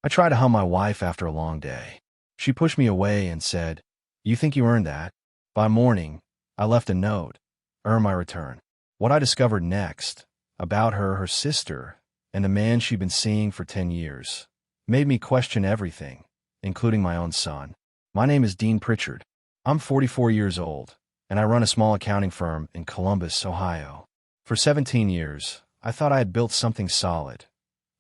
I tried to hug my wife after a long day. She pushed me away and said, "You think you earned that?" By morning, I left a note, "Earn my return." What I discovered next, about her, her sister, and the man she'd been seeing for 10 years, made me question everything, including my own son. My name is Dean Pritchard. I'm 44 years old, and I run a small accounting firm in Columbus, Ohio. For 17 years, I thought I had built something solid.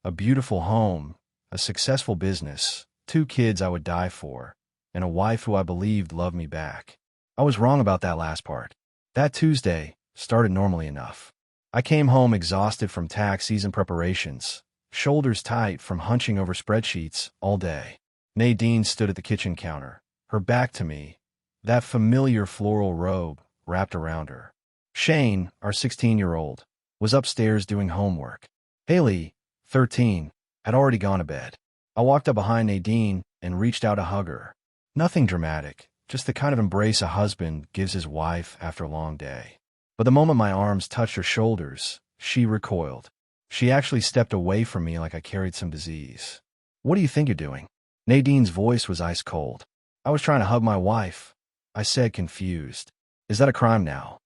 A beautiful home, a successful business, 2 kids I would die for, and a wife who I believed loved me back. I was wrong about that last part. That Tuesday started normally enough. I came home exhausted from tax season preparations, shoulders tight from hunching over spreadsheets all day. Nadine stood at the kitchen counter, her back to me, that familiar floral robe wrapped around her. Shane, our 16-year-old, was upstairs doing homework. Haley, 13, had already gone to bed. I walked up behind Nadine and reached out to hug her. Nothing dramatic, just the kind of embrace a husband gives his wife after a long day. But the moment my arms touched her shoulders, she recoiled. She actually stepped away from me like I carried some disease. "What do you think you're doing?" Nadine's voice was ice cold. "I was trying to hug my wife," I said, confused. "Is that a crime now?"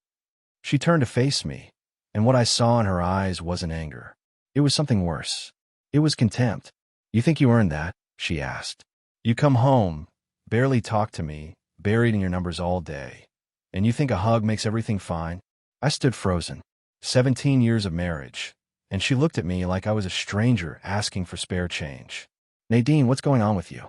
She turned to face me, and what I saw in her eyes wasn't anger. It was something worse. It was contempt. "You think you earned that?" she asked. "You come home, barely talk to me, buried in your numbers all day, and you think a hug makes everything fine?" I stood frozen. 17 years of marriage, and she looked at me like I was a stranger asking for spare change. "Nadine, what's going on with you?"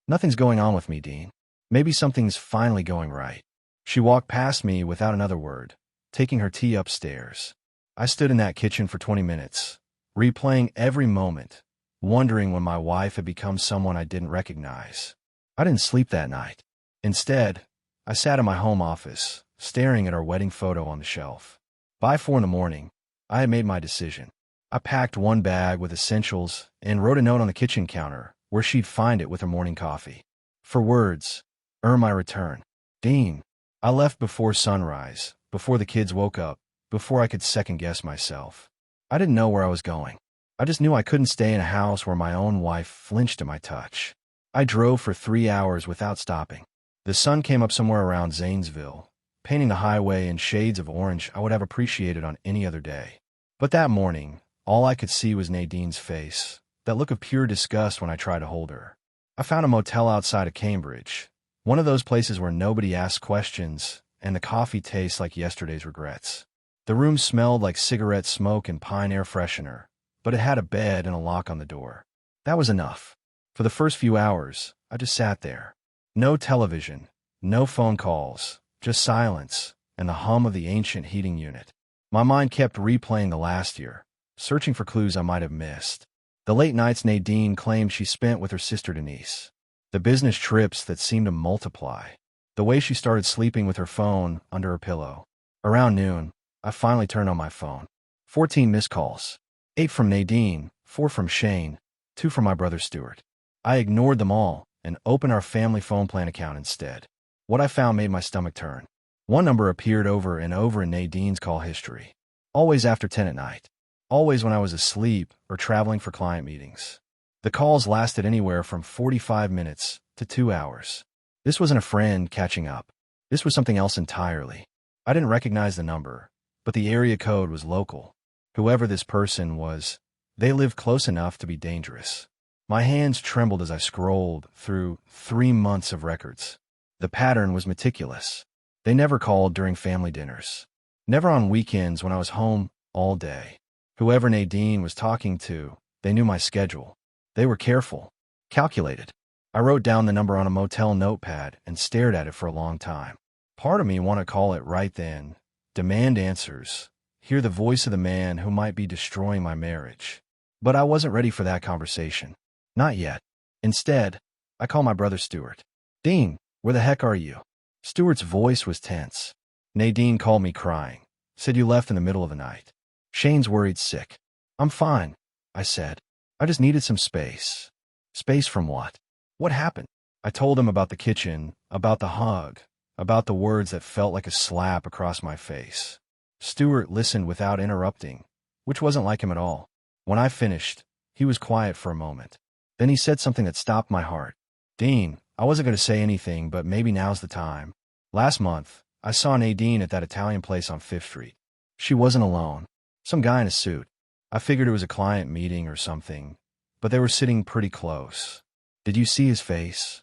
"Nothing's going on with me, Dean. Maybe something's finally going right." She walked past me without another word, taking her tea upstairs. I stood in that kitchen for 20 minutes, replaying every moment, wondering when my wife had become someone I didn't recognize. I didn't sleep that night. Instead, I sat in my home office, staring at our wedding photo on the shelf. By 4 in the morning, I had made my decision. I packed one bag with essentials and wrote a note on the kitchen counter where she'd find it with her morning coffee. For words, earn my return. Dean. I left before sunrise, before the kids woke up, before I could second-guess myself. I didn't know where I was going. I just knew I couldn't stay in a house where my own wife flinched at my touch. I drove for 3 hours without stopping. The sun came up somewhere around Zanesville, painting the highway in shades of orange I would have appreciated on any other day. But that morning, all I could see was Nadine's face, that look of pure disgust when I tried to hold her. I found a motel outside of Cambridge, one of those places where nobody asks questions and the coffee tastes like yesterday's regrets. The room smelled like cigarette smoke and pine air freshener, but it had a bed and a lock on the door. That was enough. For the first few hours, I just sat there. No television, no phone calls, just silence and the hum of the ancient heating unit. My mind kept replaying the last year, searching for clues I might have missed. The late nights Nadine claimed she spent with her sister Denise. The business trips that seemed to multiply. The way she started sleeping with her phone under her pillow. Around noon, I finally turned on my phone. 14 missed calls. 8 from Nadine, 4 from Shane, 2 from my brother Stuart. I ignored them all and opened our family phone plan account instead. What I found made my stomach turn. One number appeared over and over in Nadine's call history. Always after 10 at night. Always when I was asleep or traveling for client meetings. The calls lasted anywhere from 45 minutes to 2 hours. This wasn't a friend catching up. This was something else entirely. I didn't recognize the number, but the area code was local. Whoever this person was, they lived close enough to be dangerous. My hands trembled as I scrolled through 3 months of records. The pattern was meticulous. They never called during family dinners. Never on weekends when I was home all day. Whoever Nadine was talking to, they knew my schedule. They were careful, calculated. I wrote down the number on a motel notepad and stared at it for a long time. Part of me wanted to call it right then, demand answers, hear the voice of the man who might be destroying my marriage. But I wasn't ready for that conversation. Not yet. Instead, I called my brother Stuart. "Dean, where the heck are you?" Stuart's voice was tense. Nadine called me crying, said you left in the middle of the night. Shane's worried sick. "I'm fine," I said. "I just needed some space." Space from what? What happened? I told him about the kitchen, about the hug, about the words that felt like a slap across my face. Stuart listened without interrupting, which wasn't like him at all. When I finished, he was quiet for a moment. Then he said something that stopped my heart. Dean, I wasn't going to say anything, but maybe now's the time. Last month, I saw Nadine at that Italian place on 5th Street. She wasn't alone. Some guy in a suit. I figured it was a client meeting or something, but they were sitting pretty close. Did you see his face?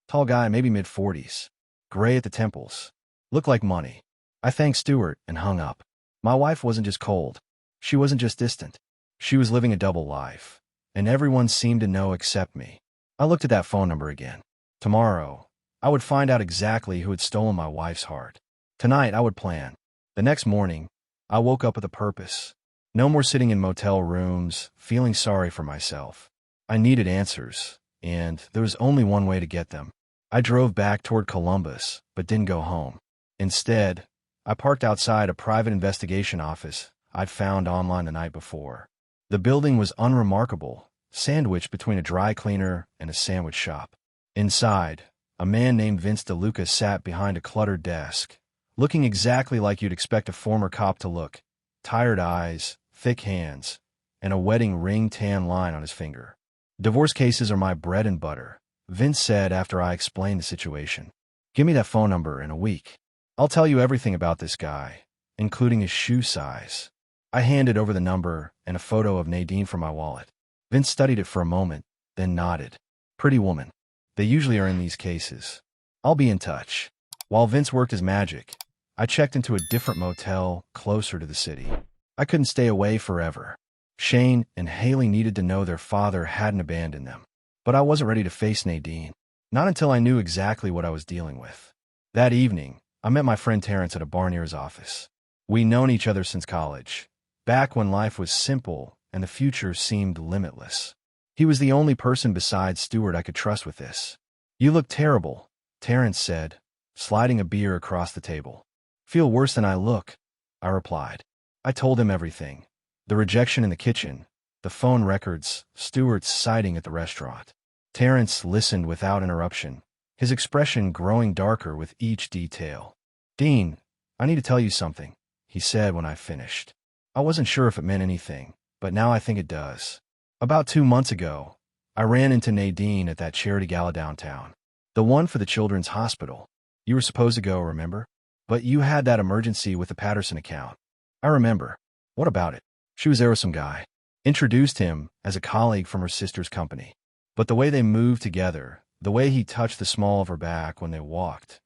Tall guy, maybe mid-40s. Gray at the temples. Looked like money. I thanked Stuart and hung up. My wife wasn't just cold. She wasn't just distant. She was living a double life, and everyone seemed to know except me. I looked at that phone number again. Tomorrow, I would find out exactly who had stolen my wife's heart. Tonight, I would plan. The next morning, I woke up with a purpose. No more sitting in motel rooms, feeling sorry for myself. I needed answers, and there was only one way to get them. I drove back toward Columbus, but didn't go home. Instead, I parked outside a private investigation office I'd found online the night before. The building was unremarkable, sandwiched between a dry cleaner and a sandwich shop. Inside, a man named Vince DeLuca sat behind a cluttered desk, looking exactly like you'd expect a former cop to look. Tired eyes, thick hands, and a wedding ring tan line on his finger. Divorce cases are my bread and butter, Vince said after I explained the situation. Give me that phone number in a week. I'll tell you everything about this guy, including his shoe size. I handed over the number and a photo of Nadine from my wallet. Vince studied it for a moment, then nodded. Pretty woman. They usually are in these cases. I'll be in touch. While Vince worked his magic, I checked into a different motel closer to the city. I couldn't stay away forever. Shane and Haley needed to know their father hadn't abandoned them. But I wasn't ready to face Nadine. Not until I knew exactly what I was dealing with. That evening, I met my friend Terrence at a bar near his office. We'd known each other since college, back when life was simple and the future seemed limitless. He was the only person besides Stuart I could trust with this. You look terrible, Terrence said, sliding a beer across the table. Feel worse than I look, I replied. I told him everything. The rejection in the kitchen, the phone records, Stuart's sighting at the restaurant. Terrence listened without interruption, his expression growing darker with each detail. Dean, I need to tell you something, he said when I finished. I wasn't sure if it meant anything, but now I think it does. About 2 months ago, I ran into Nadine at that charity gala downtown. The one for the children's hospital. You were supposed to go, remember? But you had that emergency with the Patterson account. I remember. What about it? She was there with some guy. Introduced him as a colleague from her sister's company. But the way they moved together, the way he touched the small of her back when they walked,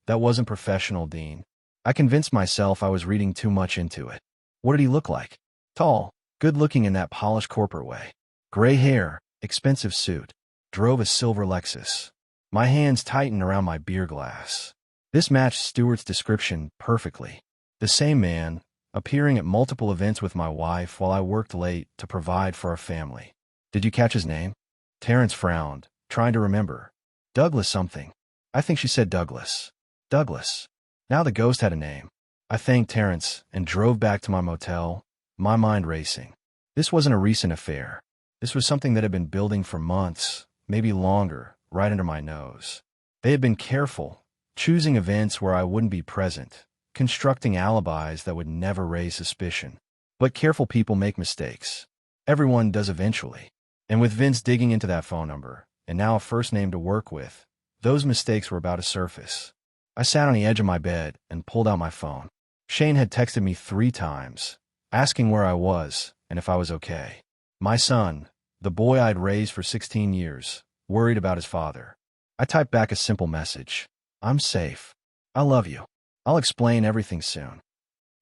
that wasn't professional, Dean. I convinced myself I was reading too much into it. What did he look like? Tall, good-looking in that polished corporate way. Gray hair, expensive suit. Drove a silver Lexus. My hands tightened around my beer glass. This matched Stuart's description perfectly. The same man, appearing at multiple events with my wife while I worked late to provide for our family. Did you catch his name? Terrence frowned, trying to remember. Douglas something. I think she said Douglas. Douglas. Now the ghost had a name. I thanked Terrence and drove back to my motel, my mind racing. This wasn't a recent affair. This was something that had been building for months, maybe longer, right under my nose. They had been careful, choosing events where I wouldn't be present, constructing alibis that would never raise suspicion. But careful people make mistakes. Everyone does eventually. And with Vince digging into that phone number, and now a first name to work with, those mistakes were about to surface. I sat on the edge of my bed and pulled out my phone. Shane had texted me 3 times, asking where I was and if I was okay. My son, the boy I'd raised for 16 years, worried about his father. I typed back a simple message. I'm safe. I love you. I'll explain everything soon.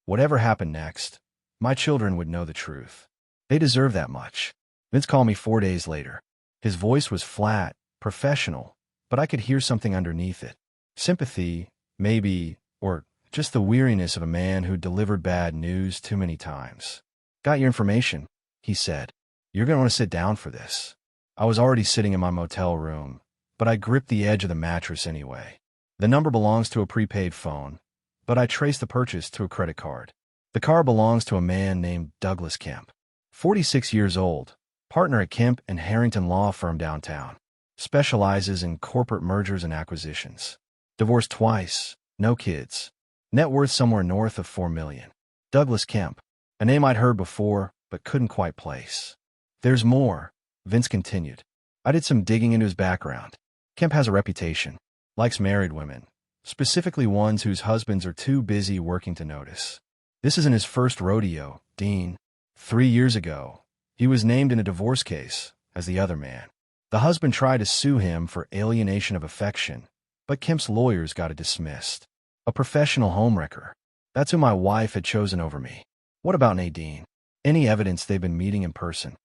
Whatever happened next, my children would know the truth. They deserve that much. Vince called me 4 days later. His voice was flat, professional, but I could hear something underneath it. Sympathy, maybe, or just the weariness of a man who delivered bad news too many times. Got your information, he said. You're going to want to sit down for this. I was already sitting in my motel room, but I gripped the edge of the mattress anyway. The number belongs to a prepaid phone, but I traced the purchase to a credit card. The car belongs to a man named Douglas Kemp, 46 years old, partner at Kemp and Harrington Law Firm downtown. Specializes in corporate mergers and acquisitions. Divorced twice, no kids. Net worth somewhere north of $4 million. Douglas Kemp, a name I'd heard before, but couldn't quite place. There's more, Vince continued. I did some digging into his background. Kemp has a reputation. Likes married women, specifically ones whose husbands are too busy working to notice. This isn't his first rodeo, Dean. 3 years ago, he was named in a divorce case as the other man. The husband tried to sue him for alienation of affection, but Kemp's lawyers got it dismissed. A professional homewrecker. That's who my wife had chosen over me. What about Nadine? Any evidence they've been meeting in person?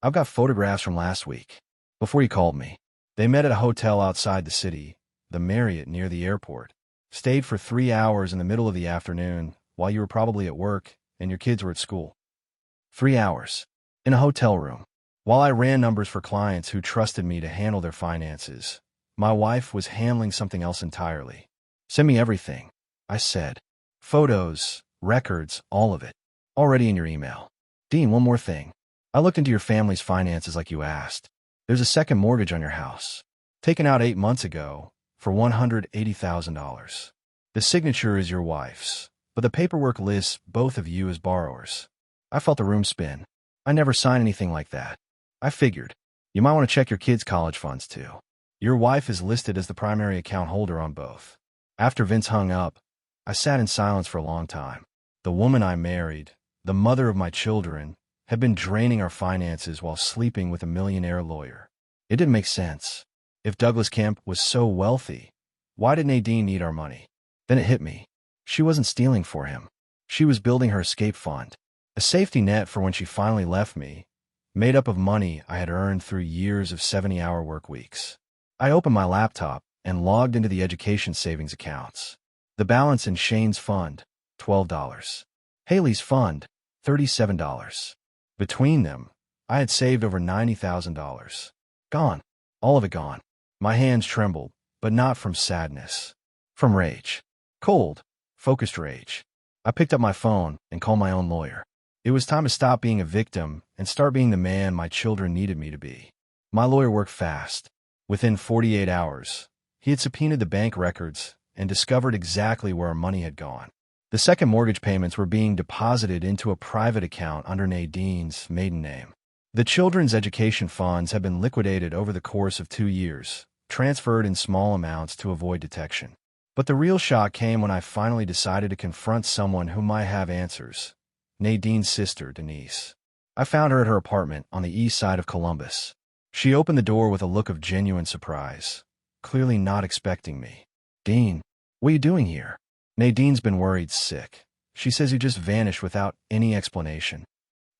I've got photographs from last week. Before you called me, they met at a hotel outside the city, the Marriott near the airport. Stayed for 3 hours in the middle of the afternoon while you were probably at work and your kids were at school. 3 hours. In a hotel room. While I ran numbers for clients who trusted me to handle their finances, my wife was handling something else entirely. Send me everything, I said. Photos, records, all of it. Already in your email. Dean, one more thing. I looked into your family's finances like you asked. There's a second mortgage on your house, taken out 8 months ago for $180,000. The signature is your wife's, but the paperwork lists both of you as borrowers. I felt the room spin. I never signed anything like that. I figured, you might want to check your kids' college funds too. Your wife is listed as the primary account holder on both. After Vince hung up, I sat in silence for a long time. The woman I married, the mother of my children, had been draining our finances while sleeping with a millionaire lawyer. It didn't make sense. If Douglas Kemp was so wealthy, why did Nadine need our money? Then it hit me. She wasn't stealing for him. She was building her escape fund, a safety net for when she finally left me, made up of money I had earned through years of 70-hour work weeks. I opened my laptop and logged into the education savings accounts. The balance in Shane's fund, $12. Haley's fund, $37. Between them, I had saved over $90,000. Gone. All of it gone. My hands trembled, but not from sadness. From rage. Cold, focused rage. I picked up my phone and called my own lawyer. It was time to stop being a victim and start being the man my children needed me to be. My lawyer worked fast. Within 48 hours, he had subpoenaed the bank records and discovered exactly where our money had gone. The second mortgage payments were being deposited into a private account under Nadine's maiden name. The children's education funds had been liquidated over the course of 2 years, transferred in small amounts to avoid detection. But the real shock came when I finally decided to confront someone who might have answers. Nadine's sister, Denise. I found her at her apartment on the east side of Columbus. She opened the door with a look of genuine surprise, clearly not expecting me. Dean, what are you doing here? Nadine's been worried sick. She says you just vanished without any explanation.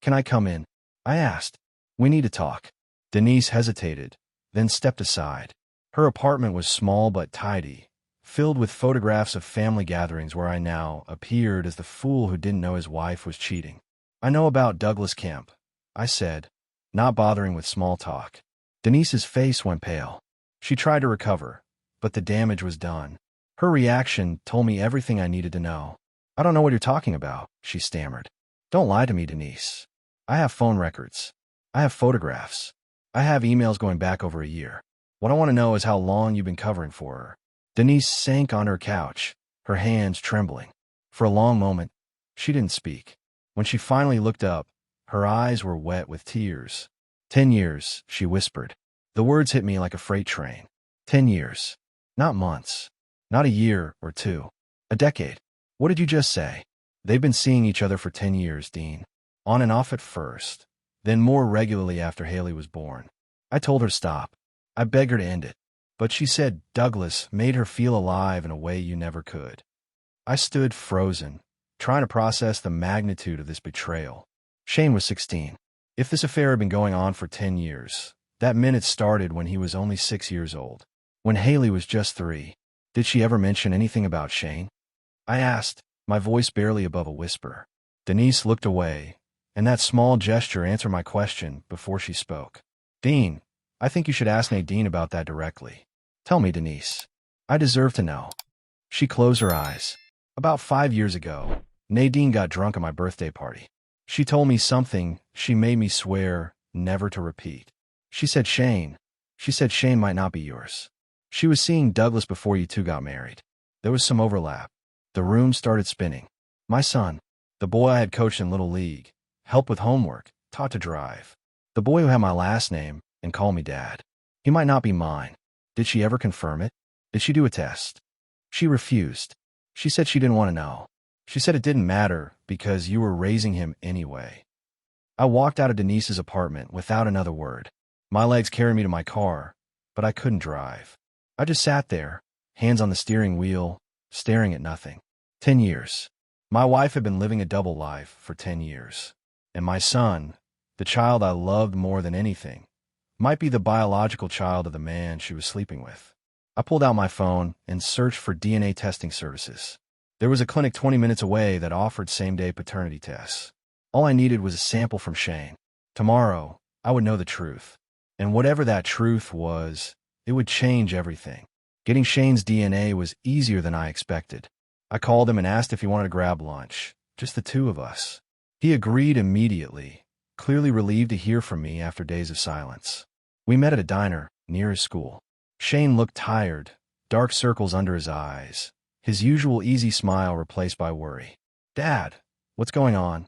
Can I come in? I asked. We need to talk. Denise hesitated, then stepped aside. Her apartment was small but tidy, filled with photographs of family gatherings where I now appeared as the fool who didn't know his wife was cheating. I know about Douglas Kemp, I said, not bothering with small talk. Denise's face went pale. She tried to recover, but the damage was done. Her reaction told me everything I needed to know. I don't know what you're talking about, she stammered. Don't lie to me, Denise. I have phone records. I have photographs. I have emails going back over a year. What I want to know is how long you've been covering for her. Denise sank on her couch, her hands trembling. For a long moment, she didn't speak. When she finally looked up, her eyes were wet with tears. 10 years, she whispered. The words hit me like a freight train. 10 years. Not months. Not a year or two. A decade. What did you just say? They've been seeing each other for 10 years, Dean. On and off at first, then more regularly after Haley was born. I told her to stop. I begged her to end it. But she said Douglas made her feel alive in a way you never could. I stood frozen, trying to process the magnitude of this betrayal. Shane was 16. If this affair had been going on for 10 years, that meant it started when he was only 6 years old. When Haley was just 3. Did she ever mention anything about Shane? I asked, my voice barely above a whisper. Denise looked away, and that small gesture answered my question before she spoke. Dean, I think you should ask Nadine about that directly. Tell me, Denise. I deserve to know. She closed her eyes. About 5 years ago, Nadine got drunk at my birthday party. She told me something she made me swear never to repeat. She said Shane might not be yours. She was seeing Douglas before you two got married. There was some overlap. The room started spinning. My son, the boy I had coached in Little League, helped with homework, taught to drive. The boy who had my last name and called me Dad. He might not be mine. Did she ever confirm it? Did she do a test? She refused. She said she didn't want to know. She said it didn't matter because you were raising him anyway. I walked out of Denise's apartment without another word. My legs carried me to my car, but I couldn't drive. I just sat there, hands on the steering wheel, staring at nothing. 10 years. My wife had been living a double life for 10 years. And my son, the child I loved more than anything, might be the biological child of the man she was sleeping with. I pulled out my phone and searched for DNA testing services. There was a clinic 20 minutes away that offered same-day paternity tests. All I needed was a sample from Shane. Tomorrow, I would know the truth. And whatever that truth was, it would change everything. Getting Shane's DNA was easier than I expected. I called him and asked if he wanted to grab lunch, just the two of us. He agreed immediately, clearly relieved to hear from me after days of silence. We met at a diner near his school. Shane looked tired, dark circles under his eyes, his usual easy smile replaced by worry. "Dad, what's going on?"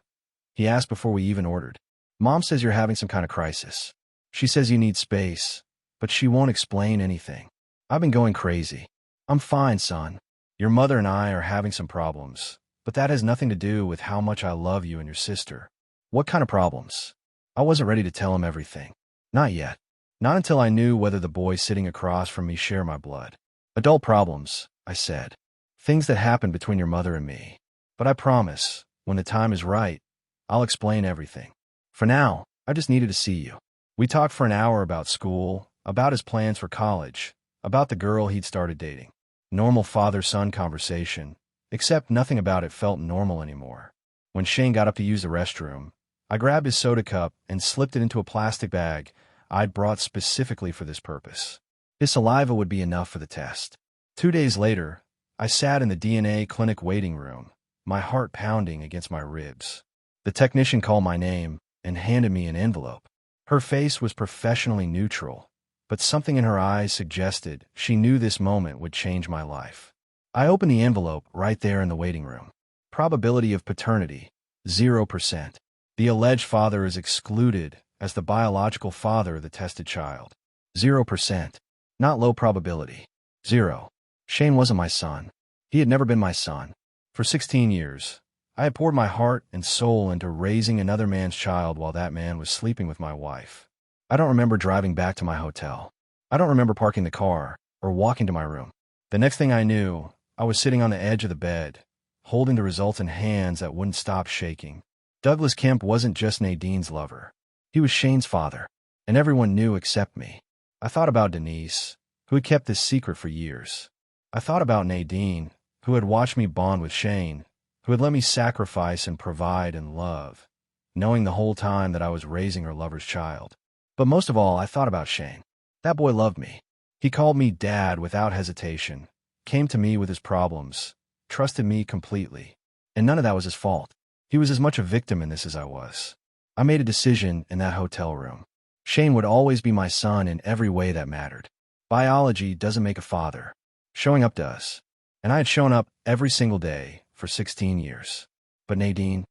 he asked before we even ordered. "Mom says you're having some kind of crisis. She says you need space, but she won't explain anything. I've been going crazy." "I'm fine, son. Your mother and I are having some problems, but that has nothing to do with how much I love you and your sister." "What kind of problems?" I wasn't ready to tell him everything. Not yet. Not until I knew whether the boy sitting across from me shared my blood. "Adult problems," I said. "Things that happened between your mother and me. But I promise, when the time is right, I'll explain everything. For now, I just needed to see you." We talked for an hour about school, about his plans for college, about the girl he'd started dating. Normal father-son conversation, except nothing about it felt normal anymore. When Shane got up to use the restroom, I grabbed his soda cup and slipped it into a plastic bag I'd brought specifically for this purpose. His saliva would be enough for the test. 2 days later, I sat in the DNA clinic waiting room, my heart pounding against my ribs. The technician called my name and handed me an envelope. Her face was professionally neutral, but something in her eyes suggested she knew this moment would change my life. I opened the envelope right there in the waiting room. Probability of paternity, 0%. The alleged father is excluded as the biological father of the tested child. 0%. Not low probability. 0. Shane wasn't my son. He had never been my son. For 16 years, I had poured my heart and soul into raising another man's child while that man was sleeping with my wife. I don't remember driving back to my hotel. I don't remember parking the car or walking to my room. The next thing I knew, I was sitting on the edge of the bed, holding the results in hands that wouldn't stop shaking. Douglas Kemp wasn't just Nadine's lover. He was Shane's father, and everyone knew except me. I thought about Denise, who had kept this secret for years. I thought about Nadine, who had watched me bond with Shane, who had let me sacrifice and provide and love, knowing the whole time that I was raising her lover's child. But most of all, I thought about Shane. That boy loved me. He called me Dad without hesitation, came to me with his problems, trusted me completely. And none of that was his fault. He was as much a victim in this as I was. I made a decision in that hotel room. Shane would always be my son in every way that mattered. Biology doesn't make a father. Showing up does. And I had shown up every single day for 16 years. But Nadine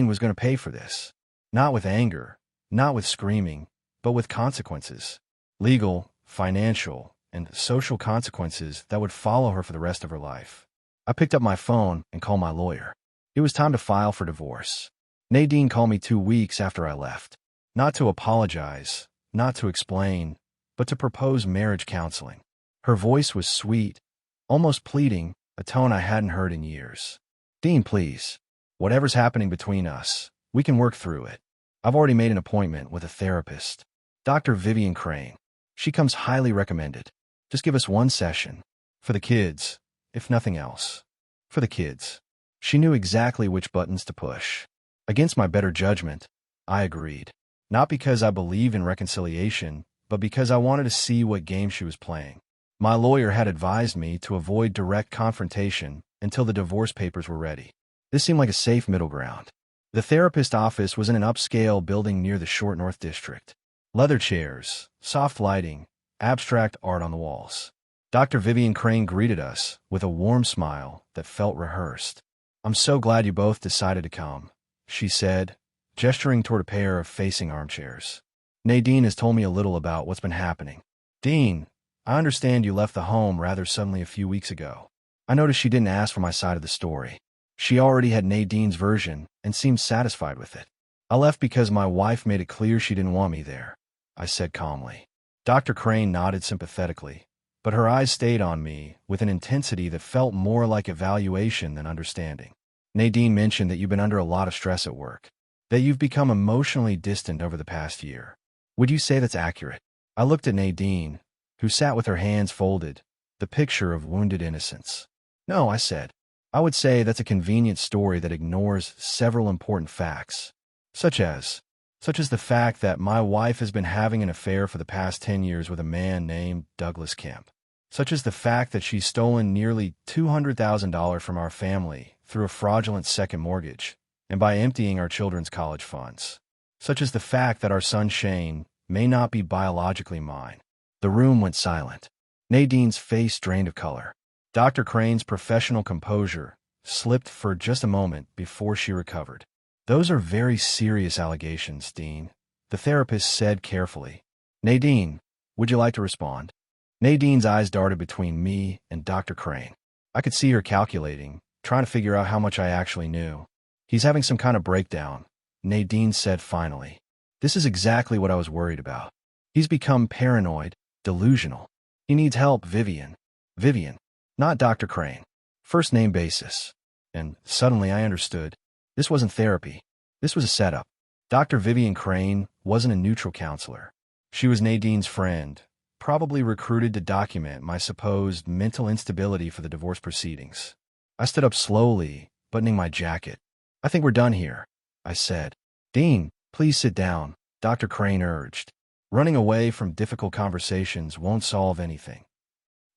was going to pay for this. Not with anger, not with screaming, but with consequences. Legal, financial, and social consequences that would follow her for the rest of her life. I picked up my phone and called my lawyer. It was time to file for divorce. Nadine called me 2 weeks after I left. Not to apologize, not to explain, but to propose marriage counseling. Her voice was sweet, almost pleading, a tone I hadn't heard in years. "Dean, please. Whatever's happening between us, we can work through it. I've already made an appointment with a therapist, Dr. Vivian Crane. She comes highly recommended. Just give us 1 session. For the kids, if nothing else. For the kids." She knew exactly which buttons to push. Against my better judgment, I agreed. Not because I believed in reconciliation, but because I wanted to see what game she was playing. My lawyer had advised me to avoid direct confrontation until the divorce papers were ready. This seemed like a safe middle ground. The therapist office was in an upscale building near the Short North District. Leather chairs, soft lighting, abstract art on the walls. Dr. Vivian Crane greeted us with a warm smile that felt rehearsed. "I'm so glad you both decided to come," she said, gesturing toward a pair of facing armchairs. "Nadine has told me a little about what's been happening. Dean, I understand you left the home rather suddenly a few weeks ago. I noticed she didn't ask for my side of the story. She already had Nadine's version and seemed satisfied with it. I left because my wife made it clear she didn't want me there, I said calmly. Dr. Crane nodded sympathetically, but her eyes stayed on me with an intensity that felt more like evaluation than understanding. Nadine mentioned that you've been under a lot of stress at work, that you've become emotionally distant over the past year. Would you say that's accurate? I looked at Nadine, who sat with her hands folded, the picture of wounded innocence. No, I said. I would say that's a convenient story that ignores several important facts, such as the fact that my wife has been having an affair for the past 10 years with a man named Douglas Kemp, such as the fact that she's stolen nearly $200,000 from our family through a fraudulent second mortgage and by emptying our children's college funds, such as the fact that our son Shane may not be biologically mine. The room went silent. Nadine's face drained of color. Dr. Crane's professional composure slipped for just a moment before she recovered. Those are very serious allegations, Dean, the therapist said carefully. Nadine, would you like to respond? Nadine's eyes darted between me and Dr. Crane. I could see her calculating, trying to figure out how much I actually knew. He's having some kind of breakdown, Nadine said finally. This is exactly what I was worried about. He's become paranoid, delusional. He needs help, Vivian. Vivian, not Dr. Crane. First name basis. And suddenly I understood. This wasn't therapy. This was a setup. Dr. Vivian Crane wasn't a neutral counselor. She was Nadine's friend, probably recruited to document my supposed mental instability for the divorce proceedings. I stood up slowly, buttoning my jacket. I think we're done here, I said. Dean, please sit down, Dr. Crane urged. Running away from difficult conversations won't solve anything.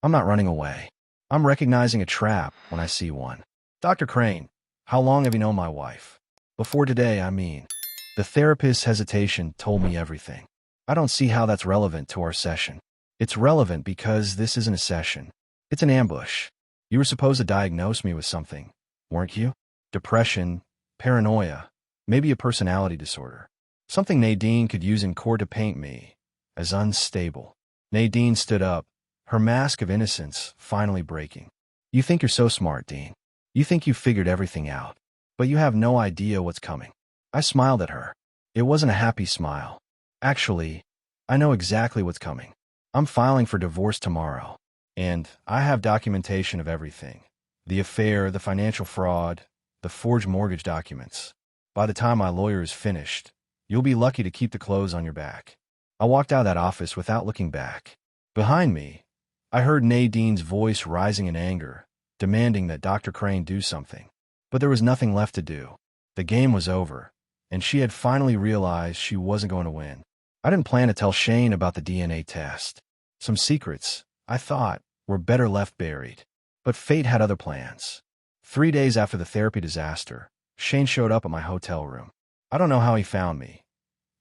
I'm not running away. I'm recognizing a trap when I see one. Dr. Crane, how long have you known my wife? Before today, I mean. The therapist's hesitation told me everything. I don't see how that's relevant to our session. It's relevant because this isn't a session. It's an ambush. You were supposed to diagnose me with something, weren't you? Depression, paranoia, maybe a personality disorder. Something Nadine could use in court to paint me as unstable. Nadine stood up, her mask of innocence finally breaking. You think you're so smart, Dean. You think you figured everything out, but you have no idea what's coming. I smiled at her. It wasn't a happy smile. Actually, I know exactly what's coming. I'm filing for divorce tomorrow, and I have documentation of everything. The affair, the financial fraud, the forged mortgage documents. By the time my lawyer is finished, you'll be lucky to keep the clothes on your back. I walked out of that office without looking back. Behind me, I heard Nadine's voice rising in anger, demanding that Dr. Crane do something. But there was nothing left to do. The game was over, and she had finally realized she wasn't going to win. I didn't plan to tell Shane about the DNA test. Some secrets, I thought, were better left buried. But fate had other plans. 3 days after the therapy disaster, Shane showed up at my hotel room. I don't know how he found me.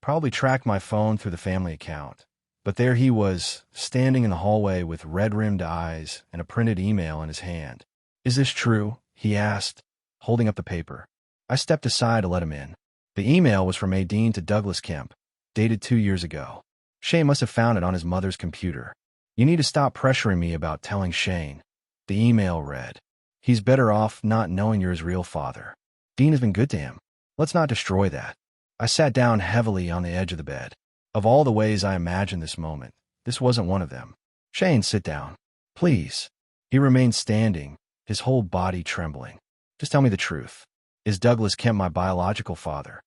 Probably tracked my phone through the family account. But there he was, standing in the hallway with red-rimmed eyes and a printed email in his hand. Is this true? He asked, holding up the paper. I stepped aside to let him in. The email was from Nadine to Douglas Kemp, dated 2 years ago. Shane must have found it on his mother's computer. You need to stop pressuring me about telling Shane. The email read, he's better off not knowing you're his real father. Dean has been good to him. Let's not destroy that. I sat down heavily on the edge of the bed. Of all the ways I imagined this moment, this wasn't one of them. Shane, sit down. Please. He remained standing, his whole body trembling. Just tell me the truth. Is Douglas Kemp my biological father?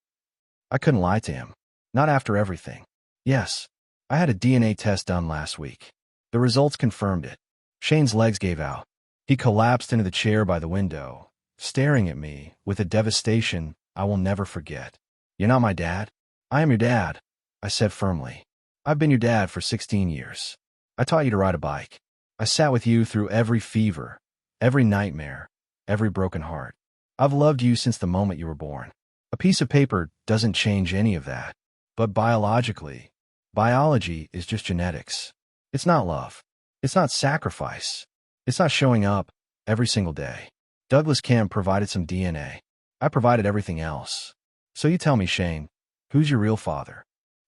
I couldn't lie to him. Not after everything. Yes. I had a DNA test done last week. The results confirmed it. Shane's legs gave out. He collapsed into the chair by the window, staring at me with a devastation I will never forget. You're not my dad? I am your dad, I said firmly. I've been your dad for 16 years. I taught you to ride a bike. I sat with you through every fever, every nightmare, every broken heart. I've loved you since the moment you were born. A piece of paper doesn't change any of that. But biologically, biology is just genetics. It's not love. It's not sacrifice. It's not showing up every single day. Douglas Kemp provided some DNA. I provided everything else. So you tell me, Shane, who's your real father?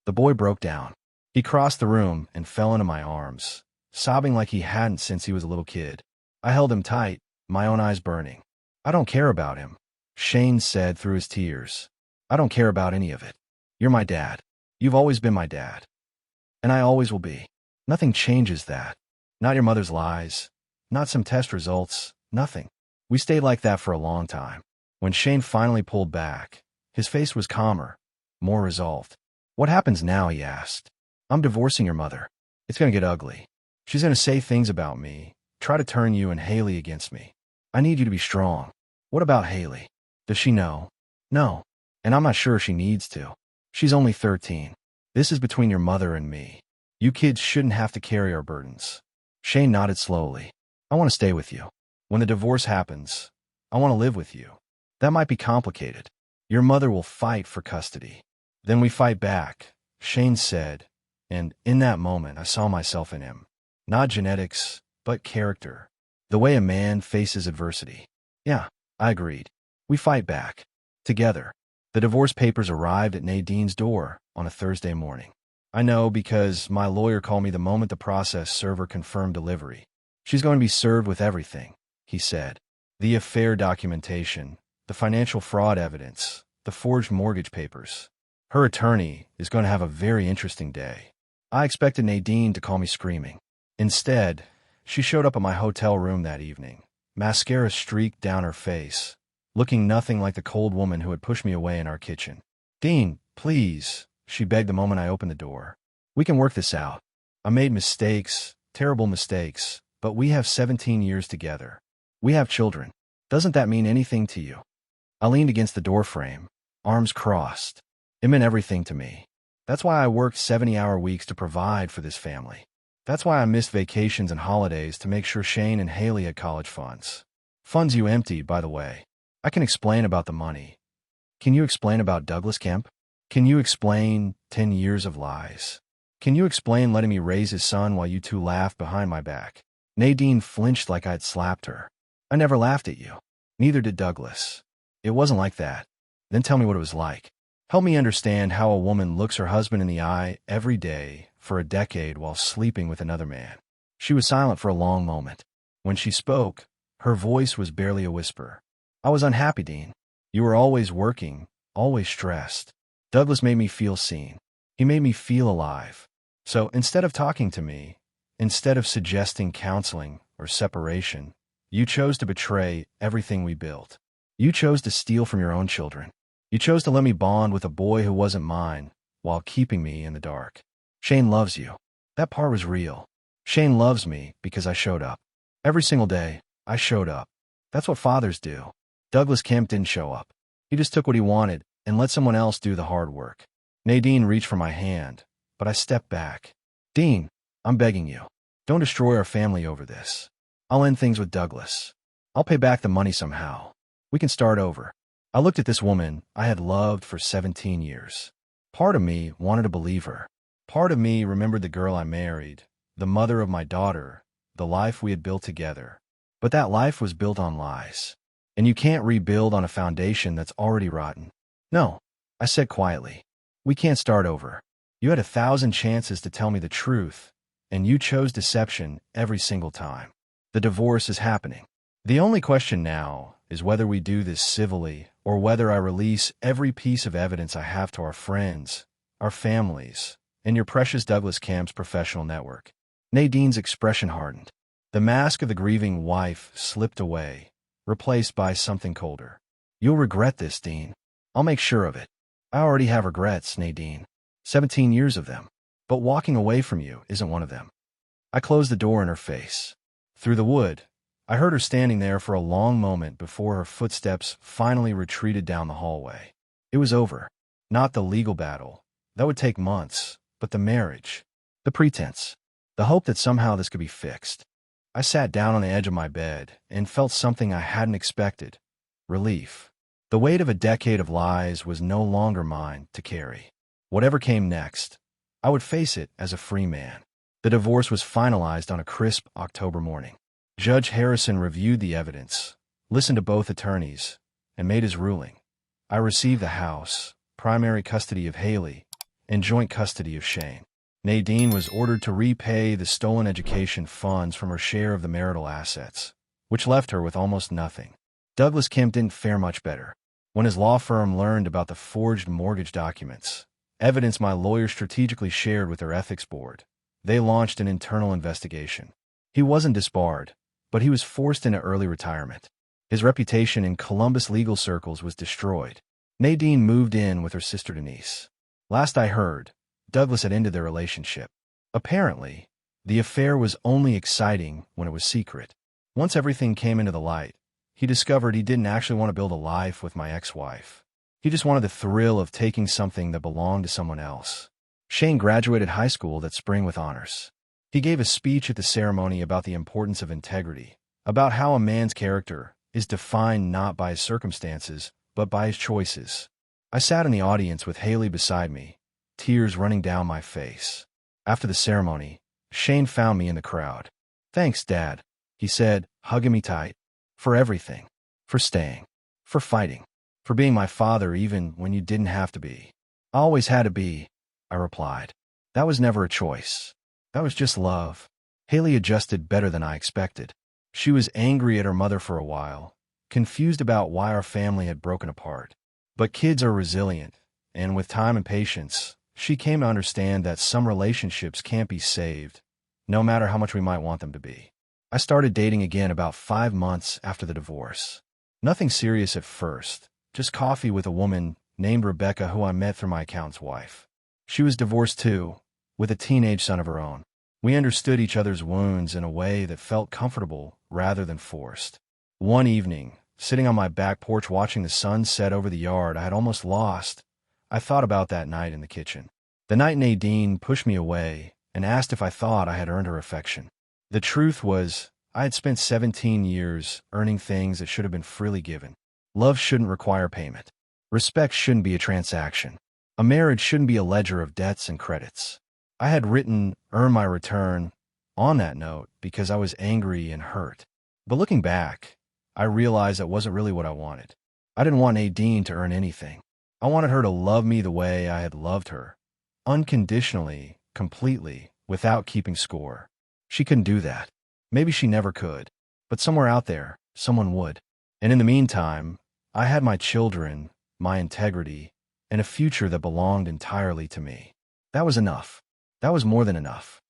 The boy broke down. He crossed the room and fell into my arms, sobbing like he hadn't since he was a little kid. I held him tight, my own eyes burning. I don't care about him, Shane said through his tears. I don't care about any of it. You're my dad. You've always been my dad. And I always will be. Nothing changes that. Not your mother's lies. Not some test results. Nothing. We stayed like that for a long time. When Shane finally pulled back, his face was calmer, more resolved. What happens now, he asked. I'm divorcing your mother. It's going to get ugly. She's going to say things about me, try to turn you and Haley against me. I need you to be strong. What about Haley? Does she know? No. And I'm not sure she needs to. She's only 13. This is between your mother and me. You kids shouldn't have to carry our burdens. Shane nodded slowly. I want to stay with you. When the divorce happens, I want to live with you. That might be complicated. Your mother will fight for custody. Then we fight back, Shane said, and in that moment I saw myself in him. Not genetics, but character. The way a man faces adversity. Yeah, I agreed. We fight back. Together. The divorce papers arrived at Nadine's door on a Thursday morning. I know because my lawyer called me the moment the process server confirmed delivery. She's going to be served with everything, he said. The affair documentation, the financial fraud evidence, the forged mortgage papers. Her attorney is going to have a very interesting day. I expected Nadine to call me screaming. Instead, she showed up at my hotel room that evening, mascara streaked down her face, looking nothing like the cold woman who had pushed me away in our kitchen. Dean, please, she begged the moment I opened the door. We can work this out. I made mistakes, terrible mistakes, but we have 17 years together. We have children. Doesn't that mean anything to you? I leaned against the doorframe, arms crossed. It meant everything to me. That's why I worked 70-hour weeks to provide for this family. That's why I missed vacations and holidays to make sure Shane and Haley had college funds. Funds you emptied, by the way. I can explain about the money. Can you explain about Douglas Kemp? Can you explain 10 years of lies? Can you explain letting me raise his son while you two laughed behind my back? Nadine flinched like I'd slapped her. I never laughed at you. Neither did Douglas. It wasn't like that. Then tell me what it was like. Help me understand how a woman looks her husband in the eye every day for a decade while sleeping with another man. She was silent for a long moment. When she spoke, her voice was barely a whisper. I was unhappy, Dean. You were always working, always stressed. Douglas made me feel seen. He made me feel alive. So instead of talking to me, instead of suggesting counseling or separation, you chose to betray everything we built. You chose to steal from your own children. You chose to let me bond with a boy who wasn't mine while keeping me in the dark. Shane loves you. That part was real. Shane loves me because I showed up. Every single day, I showed up. That's what fathers do. Douglas Kemp didn't show up. He just took what he wanted and let someone else do the hard work. Nadine reached for my hand, but I stepped back. Dean, I'm begging you. Don't destroy our family over this. I'll end things with Douglas. I'll pay back the money somehow. We can start over. I looked at this woman I had loved for 17 years. Part of me wanted to believe her. Part of me remembered the girl I married, the mother of my daughter, the life we had built together. But that life was built on lies. And you can't rebuild on a foundation that's already rotten. No, I said quietly. We can't start over. You had 1,000 chances to tell me the truth, and you chose deception every single time. The divorce is happening. The only question now is whether we do this civilly or whether I release every piece of evidence I have to our friends, our families, and your precious Douglas Kemp's professional network. Nadine's expression hardened. The mask of the grieving wife slipped away, replaced by something colder. You'll regret this, Dean. I'll make sure of it. I already have regrets, Nadine. 17 years of them. But walking away from you isn't one of them. I closed the door in her face. Through the wood, I heard her standing there for a long moment before her footsteps finally retreated down the hallway. It was over. Not the legal battle. That would take months. But the marriage. The pretense. The hope that somehow this could be fixed. I sat down on the edge of my bed and felt something I hadn't expected. Relief. The weight of a decade of lies was no longer mine to carry. Whatever came next, I would face it as a free man. The divorce was finalized on a crisp October morning. Judge Harrison reviewed the evidence, listened to both attorneys, and made his ruling. I received the house, primary custody of Haley, and joint custody of Shane. Nadine was ordered to repay the stolen education funds from her share of the marital assets, which left her with almost nothing. Douglas Kemp didn't fare much better. When his law firm learned about the forged mortgage documents, evidence my lawyer strategically shared with their ethics board, they launched an internal investigation. He wasn't disbarred, but he was forced into early retirement. His reputation in Columbus legal circles was destroyed. Nadine moved in with her sister Denise. Last I heard, Douglas had ended their relationship. Apparently, the affair was only exciting when it was secret. Once everything came into the light, he discovered he didn't actually want to build a life with my ex-wife. He just wanted the thrill of taking something that belonged to someone else. Shane graduated high school that spring with honors. He gave a speech at the ceremony about the importance of integrity, about how a man's character is defined not by his circumstances, but by his choices. I sat in the audience with Haley beside me, tears running down my face. After the ceremony, Shane found me in the crowd. "Thanks, Dad," he said, hugging me tight. "For everything. For staying. For fighting. For being my father even when you didn't have to be." "I always had to be," I replied. "That was never a choice. That was just love." Haley adjusted better than I expected. She was angry at her mother for a while, confused about why our family had broken apart. But kids are resilient, and with time and patience, she came to understand that some relationships can't be saved, no matter how much we might want them to be. I started dating again about 5 months after the divorce. Nothing serious at first, just coffee with a woman named Rebecca who I met through my accountant's wife. She was divorced too, with a teenage son of her own. We understood each other's wounds in a way that felt comfortable rather than forced. One evening, sitting on my back porch watching the sun set over the yard I had almost lost, I thought about that night in the kitchen. The night Nadine pushed me away and asked if I thought I had earned her affection. The truth was, I had spent 17 years earning things that should have been freely given. Love shouldn't require payment. Respect shouldn't be a transaction. A marriage shouldn't be a ledger of debts and credits. I had written "earn my return" on that note because I was angry and hurt. But looking back, I realized that wasn't really what I wanted. I didn't want Nadine to earn anything. I wanted her to love me the way I had loved her, unconditionally, completely, without keeping score. She couldn't do that. Maybe she never could. But somewhere out there, someone would. And in the meantime, I had my children, my integrity, and a future that belonged entirely to me. That was enough. That was more than enough.